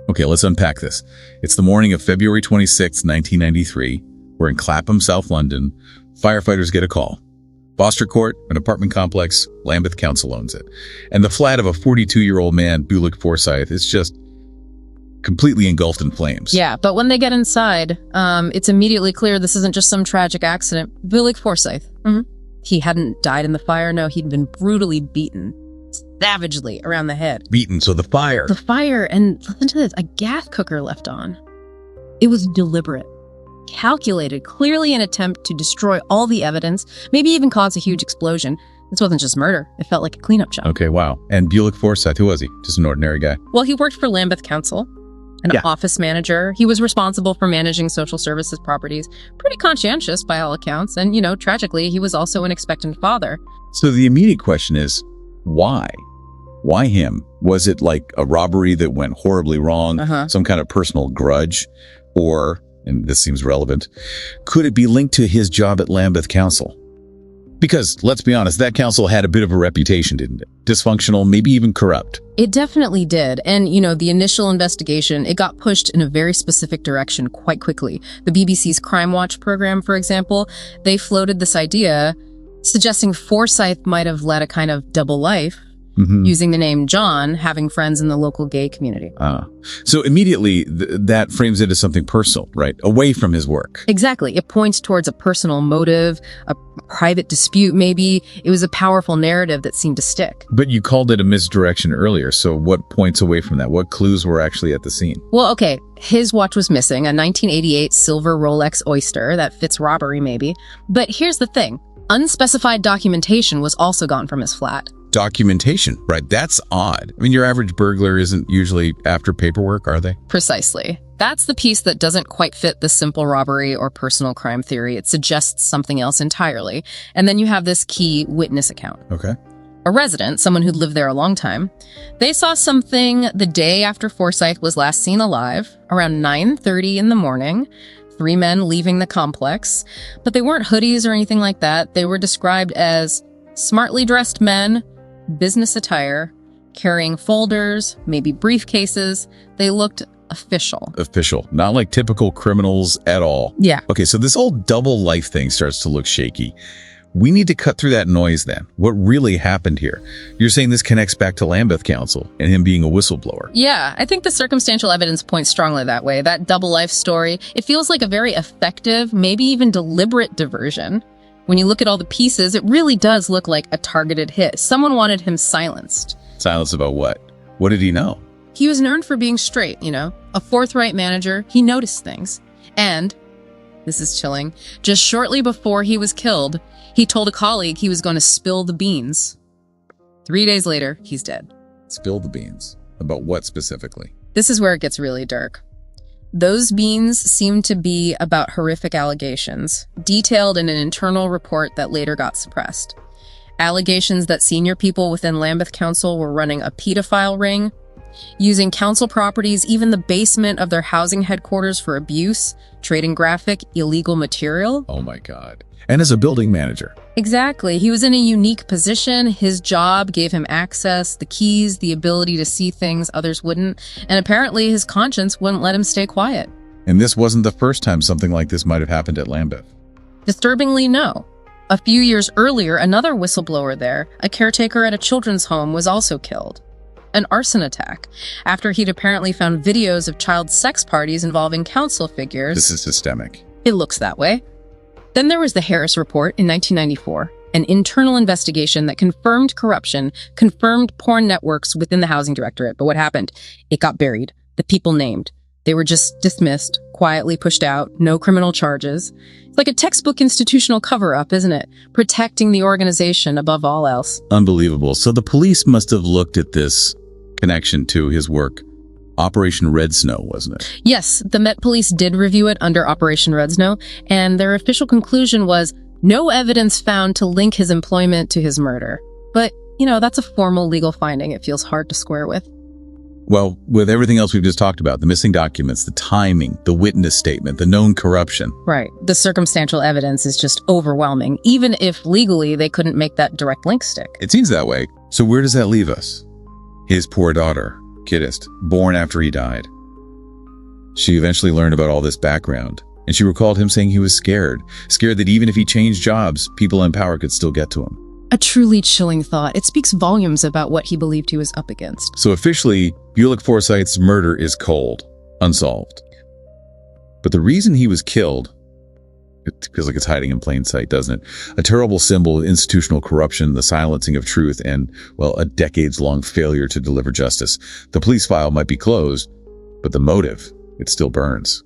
Okay, let's unpack this. It's the morning of February 26, 1993. We're in Clapham, South London. Firefighters get a call. Foster Court, an apartment complex, Lambeth Council owns it. And the flat of a 42-year-old man, Bulic Forsythe, is just completely engulfed in flames. Yeah, but when they get inside, it's immediately clear this isn't just some tragic accident. Bulic Forsythe, he hadn't died in the fire. No, he'd been brutally beaten, savagely, around the head. Beaten, so the fire. The fire, and listen to this, a gas cooker left on. It was deliberate, calculated, clearly an attempt to destroy all the evidence, maybe even cause a huge explosion. This wasn't just murder. It felt like a cleanup job. Okay, wow. And Bulic Forsythe, who was he? Just an ordinary guy? Well, he worked for Lambeth Council, an office manager. He was responsible for managing social services properties. Pretty conscientious by all accounts. And, tragically, he was also an expectant father. So the immediate question is, why? Why him? Was it like a robbery that went horribly wrong? Some kind of personal grudge? Or, and this seems relevant, could it be linked to his job at Lambeth Council? Because, let's be honest, that council had a bit of a reputation, didn't it? Dysfunctional, maybe even corrupt. It definitely did. And, the initial investigation, it got pushed in a very specific direction quite quickly. The BBC's Crime Watch program, for example, they floated this idea suggesting Forsythe might have led a kind of double life, using the name John, having friends in the local gay community. So immediately, that frames it as something personal, right? Away from his work. Exactly. It points towards a personal motive, a private dispute maybe. It was a powerful narrative that seemed to stick. But you called it a misdirection earlier, so what points away from that? What clues were actually at the scene? Well, okay, his watch was missing, a 1988 silver Rolex Oyster. That fits robbery maybe. But here's the thing. Unspecified documentation was also gone from his flat. Documentation, right? That's odd. I mean, your average burglar isn't usually after paperwork, are they? Precisely. That's the piece that doesn't quite fit the simple robbery or personal crime theory. It suggests something else entirely. And then you have this key witness account. Okay. A resident, someone who'd lived there a long time, they saw something the day after Forsythe was last seen alive, around 9:30 in the morning. 3 men leaving the complex. But they weren't hoodies or anything like that. They were described as smartly dressed men, business attire, carrying folders, maybe briefcases. They looked official. Official. Not like typical criminals at all. Yeah. Okay, so this whole double life thing starts to look shaky. We need to cut through that noise then. What really happened here? You're saying this connects back to Lambeth Council and him being a whistleblower. Yeah, I think the circumstantial evidence points strongly that way. That double life story, it feels like a very effective, maybe even deliberate diversion. When you look at all the pieces, it really does look like a targeted hit. Someone wanted him silenced. Silenced about what? What did he know? He was known for being straight, a forthright manager. He noticed things. And, this is chilling, just shortly before he was killed, he told a colleague he was going to spill the beans. 3 days later, he's dead. Spill the beans? About what specifically? This is where it gets really dark. Those beans seem to be about horrific allegations, detailed in an internal report that later got suppressed. Allegations that senior people within Lambeth Council were running a pedophile ring, using council properties, even the basement of their housing headquarters for abuse, trading graphic, illegal material. Oh my God. And as a building manager. Exactly. He was in a unique position. His job gave him access, the keys, the ability to see things others wouldn't. And apparently his conscience wouldn't let him stay quiet. And this wasn't the first time something like this might have happened at Lambeth. Disturbingly, no. A few years earlier, another whistleblower there, a caretaker at a children's home, was also killed. An arson attack, after he'd apparently found videos of child sex parties involving council figures. This is systemic. It looks that way. Then there was the Harris Report in 1994, an internal investigation that confirmed corruption, confirmed porn networks within the housing directorate. But what happened? It got buried. The people named. They were just dismissed, quietly pushed out, no criminal charges. It's like a textbook institutional cover-up, isn't it? Protecting the organization above all else. Unbelievable. So the police must have looked at this connection to his work. Operation Red Snow, wasn't it? Yes, the Met Police did review it under Operation Red Snow, and their official conclusion was no evidence found to link his employment to his murder. But, that's a formal legal finding it feels hard to square with. Well, with everything else we've just talked about, the missing documents, the timing, the witness statement, the known corruption. Right. The circumstantial evidence is just overwhelming, even if legally they couldn't make that direct link stick. It seems that way. So where does that leave us? His poor daughter, Kiddist, born after he died. She eventually learned about all this background, and she recalled him saying he was scared that even if he changed jobs, people in power could still get to him. A truly chilling thought. It speaks volumes about what he believed he was up against. So officially, Bulic Forsythe's murder is cold, unsolved. But the reason he was killed, it feels like it's hiding in plain sight, doesn't it? A terrible symbol of institutional corruption, the silencing of truth, and, well, a decades-long failure to deliver justice. The police file might be closed, but the motive, it still burns.